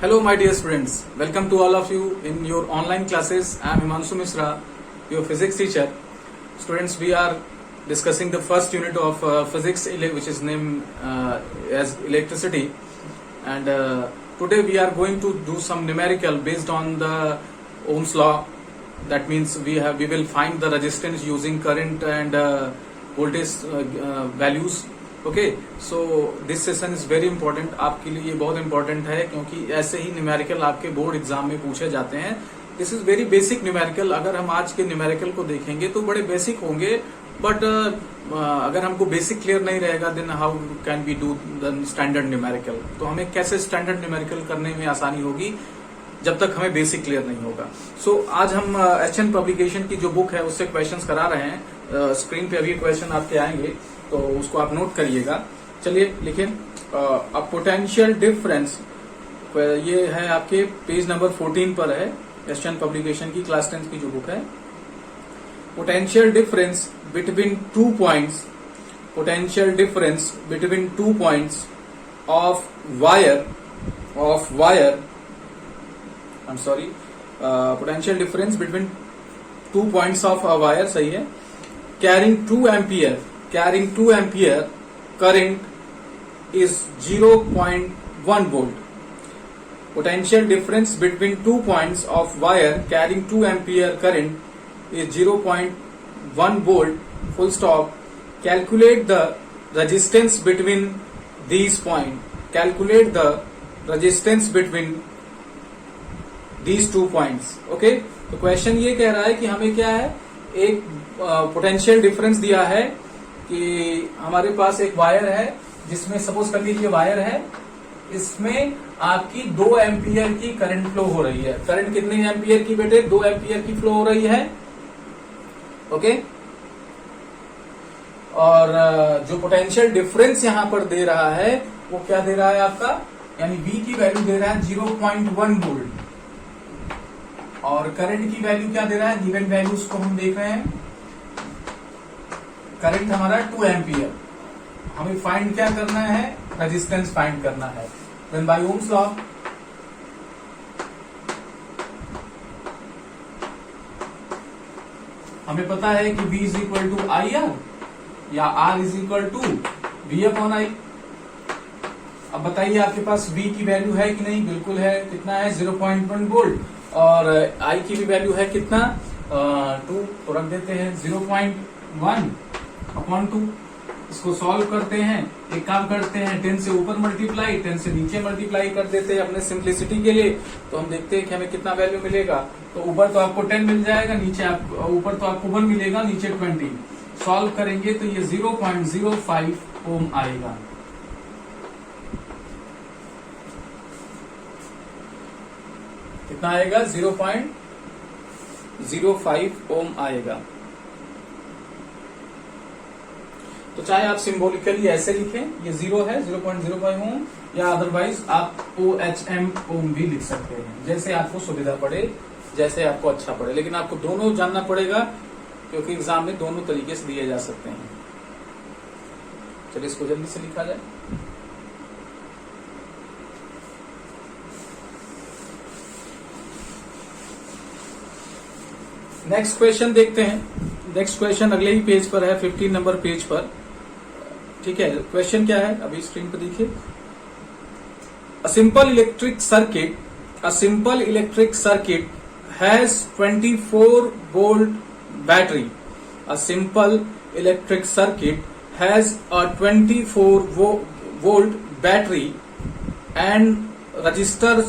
Hello, my dear students. Welcome to all of you in your online classes. I am Himanshu Misra, your physics teacher. Students, we are discussing the first unit of physics, which is named as electricity. And today we are going to do some numerical based on the Ohm's law. That means we will find the resistance using current and voltage values. Okay so this session is very important. आपके लिए ये बहुत important है क्योंकि ऐसे ही numerical आपके board exam में पूछे जाते हैं. This is very basic numerical. अगर हम आज के न्यूमेरिकल को देखेंगे तो बड़े बेसिक होंगे, बट अगर हमको बेसिक क्लियर नहीं रहेगा then how can we do the standard numerical. तो हमें कैसे स्टैंडर्ड न्यूमेरिकल करने में आसानी होगी जब तक हमें बेसिक क्लियर नहीं होगा. सो आज हम एचएन पब्लिकेशन की जो बुक है उससे क्वेश्चंस करा रहे हैं. स्क्रीन पे अभी क्वेश्चन आपके आएंगे तो उसको आप नोट करिएगा. चलिए लिखें. अ पोटेंशियल डिफरेंस, ये है आपके पेज नंबर 14 पर है. एशियन पब्लिकेशन की क्लास 10 की जो बुक है. Potential difference between 2 points, potential difference between 2 points of wire I am sorry, potential difference between 2 points of a wire, सही है, carrying 2 ampere current is 0.1 volt. Potential difference between 2 points of wire carrying 2 ampere current is 0.1 volt. Full stop. Calculate the resistance between these points. Calculate the resistance between these 2 points. Okay? तो question ये कह रहा है कि हमें क्या है, एक पोटेंशियल डिफरेंस दिया है कि हमारे पास एक वायर है जिसमें सपोज कर लीजिए वायर है, इसमें आपकी 2 एम्पियर की करंट फ्लो हो रही है. करंट कितने एम्पियर की बेटे? 2 एम्पियर की फ्लो हो रही है. ओके. और जो पोटेंशियल डिफरेंस यहां पर दे रहा है वो क्या दे रहा है आपका, यानी V की वैल्यू दे रहा है 0.1 वोल्ट और करंट की वैल्यू क्या दे रहा है, गिवन वैल्यूज को हम देख रहे हैं. करंट हमारा 2 एम्पियर. हमें फाइंड क्या करना है, रेजिस्टेंस फाइंड करना है. देन बाय ओम्स लॉ हमें पता है कि V is equal to I R या R is equal to V upon I. अब बताइए आपके पास V की वैल्यू है कि नहीं? बिल्कुल है. कितना है? 0.1 वोल्ट. और I की भी वैल्यू है कितना, 2. तो रख देते हैं 0.1 अपॉन 2. इसको सॉल्व करते हैं. एक काम करते हैं, 10 से ऊपर मल्टीप्लाई, 10 से नीचे मल्टीप्लाई कर देते हैं अपने सिंप्लिसिटी के लिए. तो हम देखते हैं कि हमें कितना वैल्यू मिलेगा. तो ऊपर तो आपको 10 मिल जाएगा, नीचे ऊपर तो आपको 1 मिलेगा, नीचे 20. सॉल्व करेंगे तो ये 0.05 ओम आएगा. कितना आएगा? 0.05 ओम आएगा. तो चाहे आप सिंबॉलिकली ऐसे लिखें, ये 0 है, 0.05 ओम, या अदरवाइज आप OHM ओम भी लिख सकते हैं, जैसे आपको सुविधा पड़े, जैसे आपको अच्छा पड़े. लेकिन आपको दोनों जानना पड़ेगा क्योंकि एग्जाम में दोनों तरीके से दिए जा सकते हैं. चलिए इसको जल्दी से लिखा जाए. नेक्स्ट क्वेश्चन देखते हैं. नेक्स्ट क्वेश्चन अगले ही पेज पर है, 15 नंबर पेज पर. ठीक है. क्वेश्चन क्या है अभी स्क्रीन पर देखिए. A simple electric circuit has 24 volt battery. A simple electric circuit has a 24 volt battery and register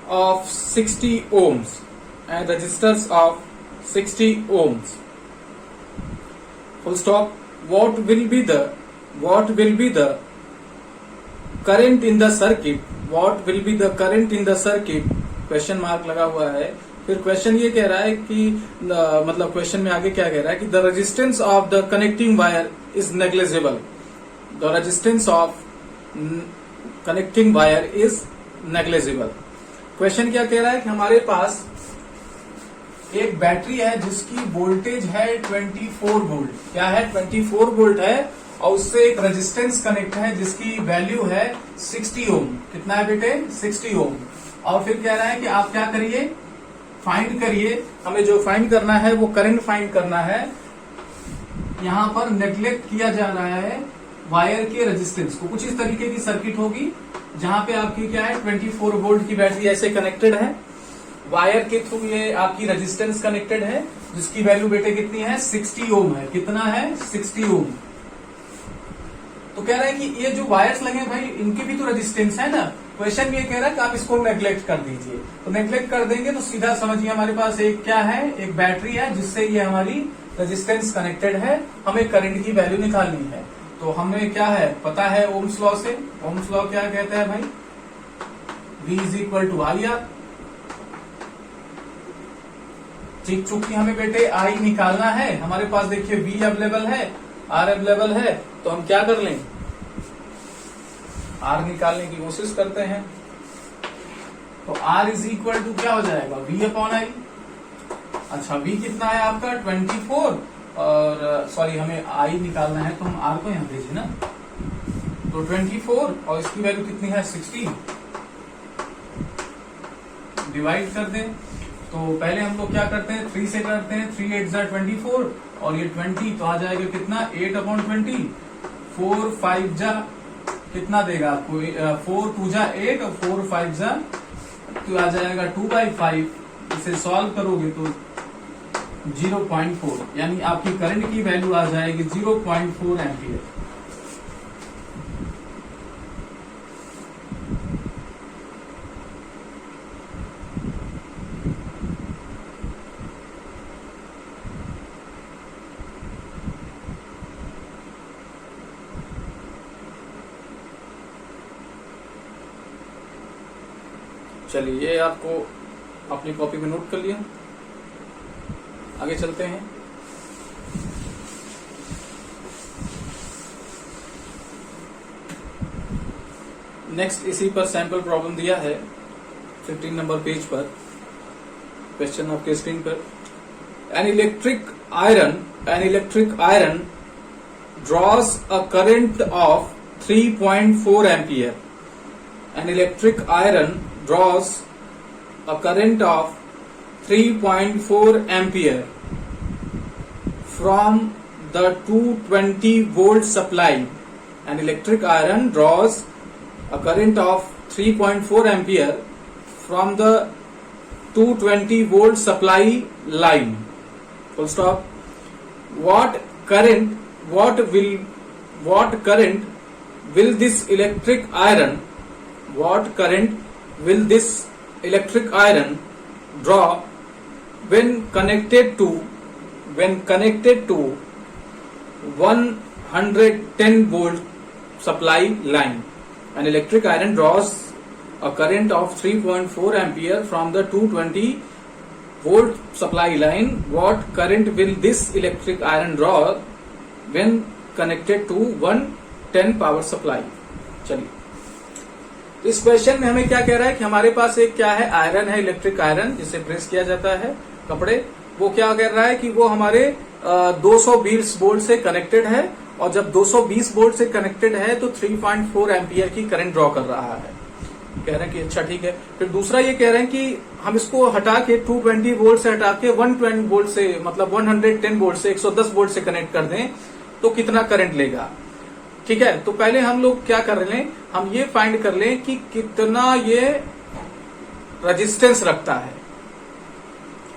of 60 ohms. And resistors of 60 ohms. Full stop. What will be the current in the circuit? What will be the current in the circuit? Question mark लगा हुआ है. फिर question ये कह रहा है कि मतलब क्वेश्चन में आगे क्या कह रहा है कि the resistance of the connecting wire is negligible. The resistance of connecting wire is negligible. Question क्या कह रहा है कि हमारे पास एक बैटरी है जिसकी वोल्टेज है 24 वोल्ट. क्या है? 24 वोल्ट है और उससे एक रेजिस्टेंस कनेक्ट है जिसकी वैल्यू है 60 ओम। कितना है बेटे? 60 ओम। और फिर कह रहा है कि आप क्या करिए, फाइंड करिए। हमें जो फाइंड करना है वो करंट फाइंड करना है। यहां पर नेग्लेक्ट किया जा रहा है वायर के रेजिस्टेंस को। कुछ इस तरीके की सर्किट होगी जहां पे आपकी क्या है 24 वोल्ट की बैटरी ऐसे कनेक्टेड है, वायर के थ्रू ये आपकी रेजिस्टेंस कनेक्टेड है जिसकी वैल्यू बेटे कितनी है? 60 ओम है। कितना है? 60 ओम। तो कह रहा है कि ये जो वायर्स लगे भाई इनकी भी तो रेजिस्टेंस है ना। क्वेश्चन ये कह रहा है कि आप इसको नेग्लेक्ट कर दीजिए। तो नेग्लेक्ट कर देंगे तो सीधा समझिए हमारे पास एक क्या है, एक बैटरी है जिससे ये हमारी रेजिस्टेंस कनेक्टेड है। हमें करंट की वैल्यू निकालनी है। तो हमें क्या है पता है ओम्स लॉ से। ओम्स लॉ क्या कहता है भाई? V is equal to I R. ठीक, चूंकि हमें बेटे आई निकालना है, हमारे पास देखिए V अवेलेबल है, R अवेलेबल है, तो हम क्या कर लें, R निकालने की कोशिश करते हैं। तो R इज इक्वल टू क्या हो जाएगा? V अपॉन आई। अच्छा, V कितना है आपका? 24। और सॉरी हमें I निकालना है तो हम R को यहां भेजे ना। तो 24 और इसकी वैल्यू कितनी है? 60। डिवाइड कर दें तो पहले हम लोग क्या करते हैं 3 से करते हैं। 3 8 जा 24 और ये 20 तो आ जाएगा कितना? 8 अपॉन 20। 4 5 जा कितना देगा आपको? 4 2 जा 8 और 4 5 जा तो आ जाएगा 2/5। इसे सॉल्व करोगे तो 0.4, यानी आपकी करंट की वैल्यू आ जाएगी 0.4 एम्पियर। चलिए ये आपको अपनी कॉपी में नोट कर लिया। आगे चलते हैं। नेक्स्ट इसी पर सैंपल प्रॉब्लम दिया है 15 नंबर पेज पर। क्वेश्चन आपके स्क्रीन पर। An electric iron draws a current of 3.4 ampere. An electric iron draws a current of 3.4 ampere from the 220 volt supply. An electric iron draws a current of 3.4 ampere from the 220 volt supply line. Full stop. What current will this electric iron draw when connected to 110 volt supply line? An electric iron draws a current of 3.4 ampere from the 220 volt supply line. What current will this electric iron draw when connected to 110 power supply? चलिए, इस question में हमें क्या कह रहा है कि हमारे पास एक क्या है, आयरन है, इलेक्ट्रिक आयरन जिसे प्रेस किया जाता है कपड़े। वो क्या कर रहा है कि वो हमारे 220 वोल्ट से कनेक्टेड है, और जब 220 वोल्ट से कनेक्टेड है तो 3.4 एम्पियर की करंट ड्रॉ कर रहा है। कह रहे हैं कि अच्छा ठीक है। फिर दूसरा ये कह रहे हैं कि हम इसको हटा के 220 वोल्ट से हटा के 120 वोल्ट से, मतलब 110 वोल्ट से 110 वोल्ट से कनेक्ट कर दें तो कितना करंट लेगा। ठीक है, तो पहले हम लोग क्या कर लें, हम ये फाइंड कर लें कि कितना ये रेजिस्टेंस रखता है।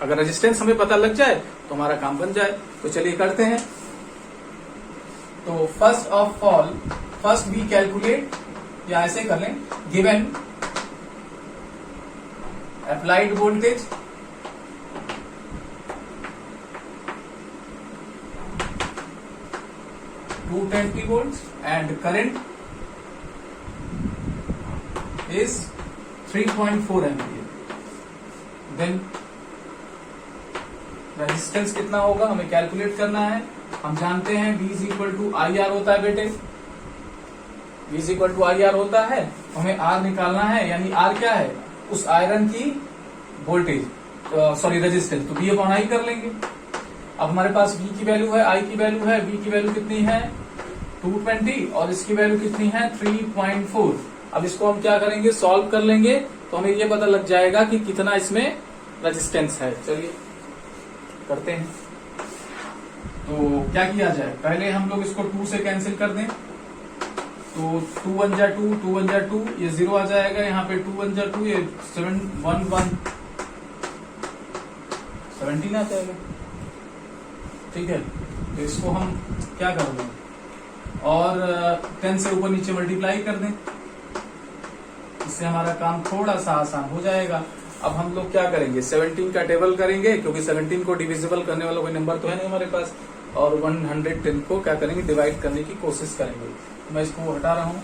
अगर रेजिस्टेंस हमें पता लग जाए तो हमारा काम बन जाए। तो चलिए करते हैं। तो first of all we calculate, या ऐसे कर लें, given applied voltage $220 volts and current is 3.4 ampere. Then resistance कितना होगा हमें कैलकुलेट करना है। हम जानते हैं V is equal to I R होता है बेटे, V is equal to I R होता है। हमें R निकालना है, यानी R क्या है, उस आयरन की वोल्टेज, सॉरी रेजिस्टेंस, तो V अपॉन आई कर लेंगे। अब हमारे पास V की वैल्यू है, I की वैल्यू है, V की वैल्यू कितनी है 220 और इसकी वैल्यू कितनी है 3.4। अब इसको हम क्या करेंगे, सॉल्व कर लेंगे तो हमें ये पता लग जाएगा कि कितना इसमें रेजिस्टेंस है। चलिए करते हैं। तो क्या किया जाए, पहले हम लोग इसको 2 से कैंसिल कर दें तो 2 1 जा 2, 2 1 जा 2, ये 0 आ जाएगा। यहाँ पे 2 1 जा 2, ये 7 1 1 17 आ जाएगा। ठीक है, तो इसको हम क्या कर दें और 10 से ऊपर नीचे मल्टीप्लाई कर दें, इससे हमारा काम थोड़ा सा आसान हो जाएगा। अब हम लोग क्या करेंगे, 17 का टेबल करेंगे क्योंकि 17 को डिविजिबल करने वाला कोई नंबर तो है नहीं हमारे पास, और 110 को क्या करेंगे, डिवाइड करने की कोशिश करेंगे। मैं इसको हटा रहा हूं।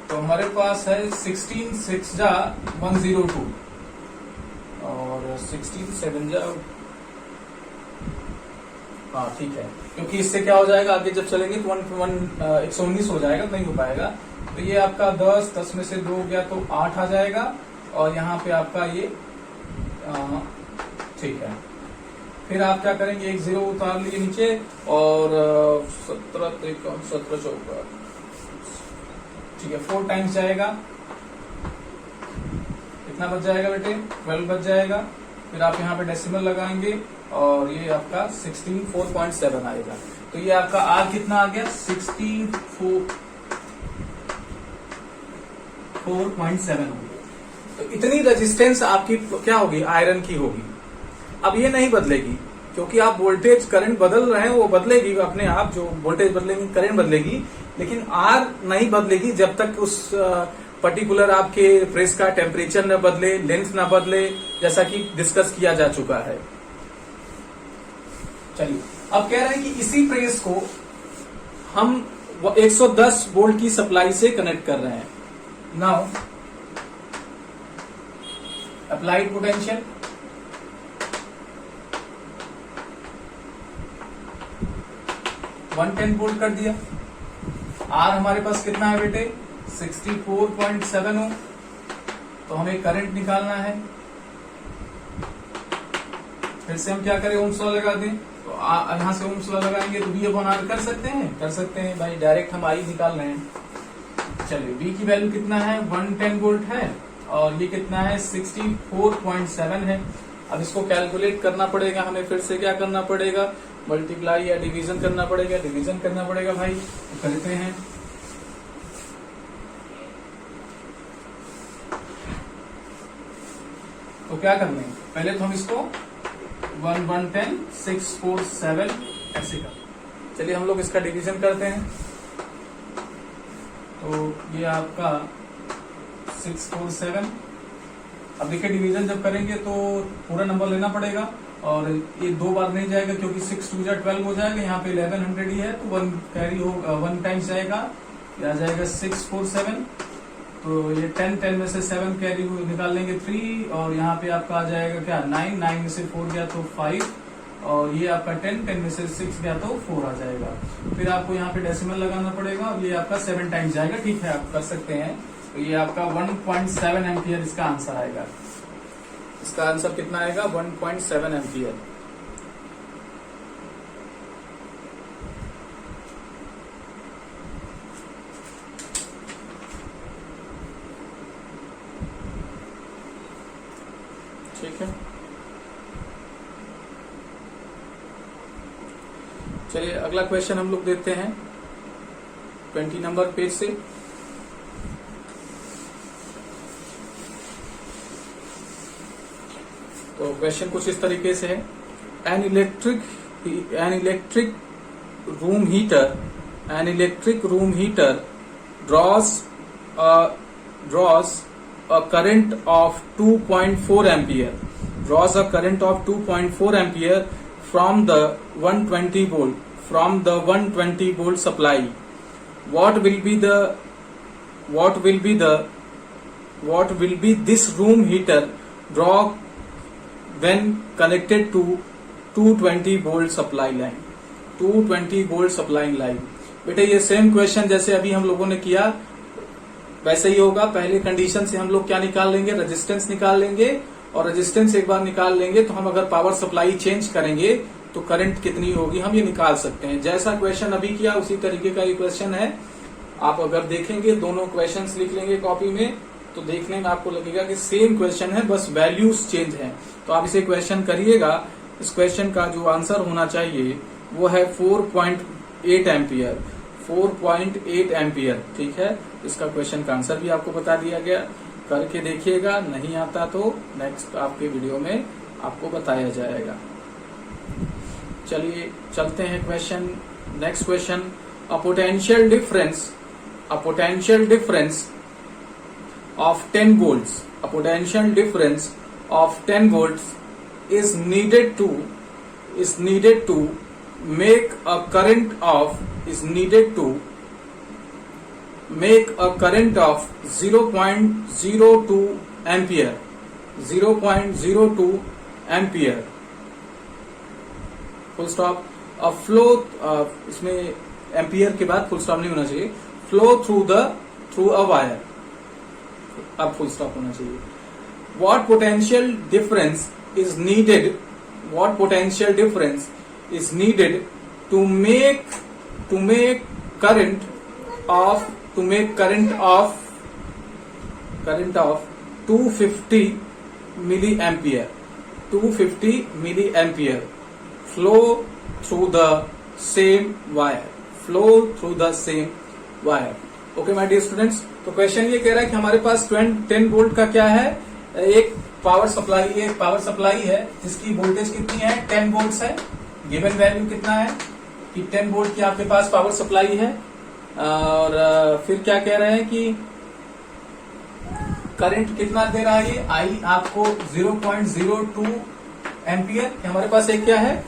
तो हमारे पास है 16 6 जा 102 और 16 7 जा, हाँ ठीक है, क्योंकि इससे क्या हो जाएगा आगे जब चलेंगे तो 119 हो जाएगा, नहीं हो पाएगा। तो ये आपका 10 में से 2 गया तो 8 आ जाएगा और यहाँ पे आपका ये ठीक है। फिर आप क्या करेंगे, एक 0 उतार लीजिए नीचे और 17 17 14, ठीक है, 4 टाइम्स जाएगा, कितना बच जाएगा बेटे, 12 बच जाएगा। फिर आप यहाँ पे डेसिमल लगाएंगे और ये आपका 64.7 आएगा। तो ये आपका आर कितना आ गया, 64.7 हो गया। तो इतनी रेजिस्टेंस आपकी क्या होगी, आयरन की होगी। अब ये नहीं बदलेगी क्योंकि आप वोल्टेज करंट बदल रहे हैं, वो बदलेगी अपने आप, जो वोल्टेज बदलेगी करंट बदलेगी, लेकिन आर नहीं बदलेगी जब तक उस पर्टिकुलर आपके प्रेस का टेम्परेचर न बदले, लेंथ न बदले, जैसा कि डिस्कस किया जा चुका है। चलिए अब कह रहे हैं कि इसी प्रेस को हम 110 वोल्ट की सप्लाई से कनेक्ट कर रहे हैं। Now applied potential, one 10 volt कर दिया। आर हमारे पास कितना है बेटे, 64.7 हो, तो हमें करंट निकालना है। फिर से हम क्या करें, ओम्स लॉ लगा दें। तो यहां से ओम्स लॉ लगाएंगे तो V अपॉन आर कर सकते हैं भाई, डायरेक्ट हम आई निकाल रहे हैं। चलिए V की वैल्यू कितना है, 110 वोल्ट है और ये कितना है, 64.7 है। अब इसको कैलकुलेट करना पड़ेगा हमें, फिर से क्या करना पड़ेगा, मल्टीप्लाई या डिवीजन करना पड़ेगा, भाई, तो करते हैं। तो क्या करना है, पहले तो हम इसको 110 647 ऐसे कर, चलिए हम लोग इसका डिवीजन करते हैं। तो ये आपका 647, अब देखिए डिवीजन जब करेंगे तो पूरा नंबर लेना पड़ेगा और ये 2 बार नहीं जाएगा क्योंकि 6 2 जा 12 हो जाएगा, यहाँ पे 1100 ही है तो 1 कैरी हो, 1 टाइम्स जाएगा, ये आ जाएगा 647। तो ये 10 में से 7 कैरी निकाल लेंगे 3 और यहाँ पे आपका आ जाएगा क्या 9 में से 4 गया तो 5 और ये आपका 10 में से 6 गया तो 4 आ जाएगा। फिर आपको यहाँ पे डेसिमल लगाना पड़ेगा और ये आपका 7 टाइम्स जाएगा, ठीक है आप कर सकते हैं। तो ये आपका 1.7 एम्पियर इसका आंसर आएगा। इसका आंसर कितना आएगा, 1.7 एम्पियर। ठीक है, चलिए अगला क्वेश्चन हम लोग देते हैं 20 नंबर पेज से। तो क्वेश्चन कुछ इस तरीके से है, an electric room heater draws a current of 2.4 ampere from the 120 volt supply. What will be this room heater draw when connected to 220 volt supply line? 220 volt supply line। बेटे ये same question जैसे अभी हम लोगों ने किया वैसे ही होगा, पहले कंडीशन से हम लोग क्या निकाल लेंगे, रेजिस्टेंस निकाल लेंगे, और रेजिस्टेंस एक बार निकाल लेंगे तो हम अगर पावर सप्लाई चेंज करेंगे तो करंट कितनी होगी हम ये निकाल सकते हैं। जैसा क्वेश्चन अभी किया उसी तरीके का ये क्वेश्चन है। आप अगर देखेंगे, दोनों क्वेश्चंस लिख लेंगे कॉपी में, तो देखने में आपको लगेगा कि सेम क्वेश्चन है, बस वैल्यूज चेंज है। तो आप इसे क्वेश्चन करिएगा। इस क्वेश्चन का जो आंसर होना चाहिए वो है 4.8 एम्पियर, 4.8 एम्पियर। ठीक है, इसका क्वेश्चन का आंसर भी आपको बता दिया गया, करके देखिएगा। नहीं आता तो नेक्स्ट आपके वीडियो में आपको बताया जाएगा। चलिए चलते हैं question, next question. A potential difference of 10 volts, a potential difference of 10 volts is needed to make a current of 0.02 ampere, 0.02 ampere, full stop. A flow, इसमें एम्पियर के बाद फुल स्टॉप नहीं होना चाहिए, फ्लो थ्रू अ वायर, अब full stop होना चाहिए। What potential difference is needed to make current of 250 milliampere, 250 milliampere flow through the same wire, okay my dear students. तो क्वेश्चन ये कह रहा है कि हमारे पास 10 वोल्ट का क्या है, एक पावर सप्लाई है जिसकी वोल्टेज कितनी है, 10 वोल्ट है। गिवन वैल्यू कितना है कि 10 वोल्ट की आपके पास पावर सप्लाई है, और फिर क्या कह रहे हैं कि करंट कितना दे रहा है ये, आई आपको 0.02 एम्पियर हमारे पास एक क्या है।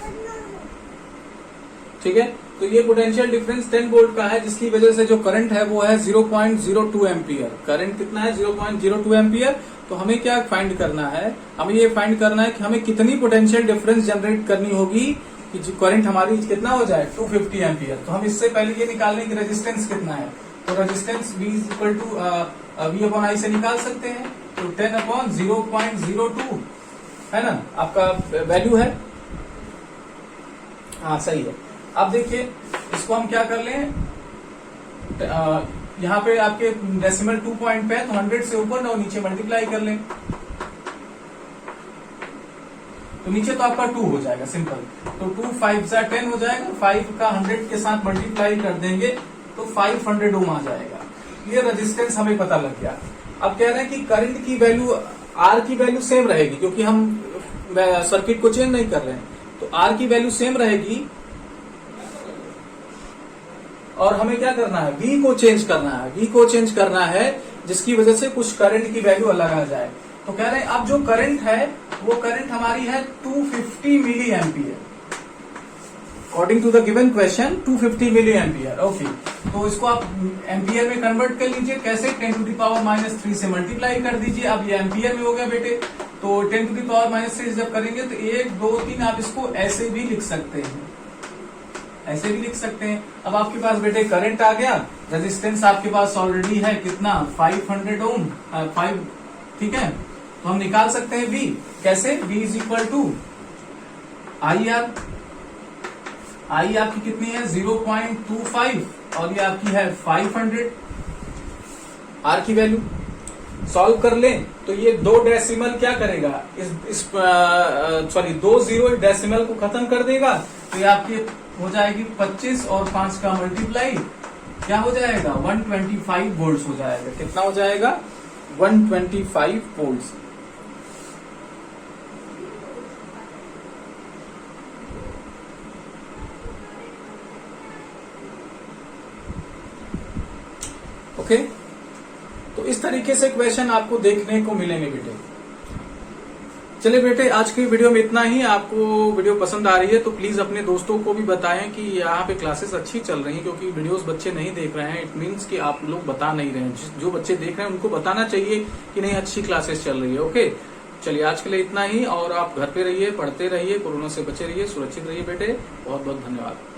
ठीक है, तो ये पोटेंशियल डिफरेंस 10 वोल्ट का है, जिसकी वजह से जो करंट है वो है 0.02 एम्पियर। करंट कितना है, 0.02 एम्पियर। तो हमें क्या फाइंड करना है, हमें ये फाइंड करना है कि हमें कितनी पोटेंशियल डिफरेंस जनरेट करनी होगी कि जो करंट हमारी कितना हो जाए, 250 एम्पियर। तो हम इससे पहले ये निकाल लें कि रेजिस्टेंस कितना है, तो resistance V equal to V/I से निकाल सकते हैं। तो 10/0.02 है ना, आपका वैल्यू है। हाँ सही है। अब देखिए इसको हम क्या कर लें, यहाँ पे आपके डेसिमल 2 पॉइंट पे है, तो 100 से ऊपर और नीचे मल्टीप्लाई कर लें, तो नीचे तो आपका 2 हो जाएगा सिंपल। तो 2 5 जा 10 हो जाएगा, 5 का 100 के साथ मल्टीप्लाई कर देंगे तो 500 ओम आ जाएगा। ये रेजिस्टेंस हमें पता लग गया। अब कह रहे हैं कि करंट की वैल्यू, आर की वैल्यू सेम रहेगी, क्योंकि हम सर्किट को चेंज नहीं कर रहे हैं, तो आर की वैल्यू सेम रहेगी। और हमें क्या करना है, V को चेंज करना है, जिसकी वजह से कुछ करंट की वैल्यू अलग आ जाए। तो कह रहे हैं अब जो करंट है वो करंट हमारी है 250 milliampere, according to the given question 250 milliampere. Okay, तो इसको आप एम्पियर में कन्वर्ट कर लीजिए। कैसे, 10⁻³ से मल्टीप्लाई कर दीजिए। अब ये एम्पियर में हो गया बेटे, तो 10⁻³ जब करेंगे तो 1 2 3 आप इसको ऐसे भी लिख सकते हैं, ऐसे भी लिख सकते हैं। अब आपके पास बेटे करंट आ गया, रेजिस्टेंस आपके पास ऑलरेडी है कितना, 500 ओम, 5। ठीक है, तो हम निकाल सकते हैं V। कैसे, V is equal to IR। I आपकी कितनी है, 0.25, और ये आपकी है 500। R की वैल्यू सॉल्व कर लें तो ये 2 डेसिमल क्या करेगा, दो जीरो डेसिमल को खत्म कर देगा। तो ये आपकी हो जाएगी 25 और 5 का मल्टीप्लाई क्या हो जाएगा, 125 वोल्ट हो जाएगा। कितना हो जाएगा, 125 वोल्ट। ओके, तो इस तरीके से क्वेश्चन आपको देखने को मिलेंगे बेटे। चलिए बेटे, आज की वीडियो में इतना ही। आपको वीडियो पसंद आ रही है तो प्लीज अपने दोस्तों को भी बताएं कि यहाँ पे क्लासेस अच्छी चल रही हैं, क्योंकि वीडियोस बच्चे नहीं देख रहे हैं, इट मीन्स कि आप लोग बता नहीं रहे हैं। जो बच्चे देख रहे हैं उनको बताना चाहिए कि नहीं, अच्छी क्लासेस चल रही है। ओके, चलिए आज के लिए इतना ही, और आप घर पे रहिए, पढ़ते रहिए, कोरोना से बचे रहिए, सुरक्षित रहिए बेटे। बहुत बहुत धन्यवाद।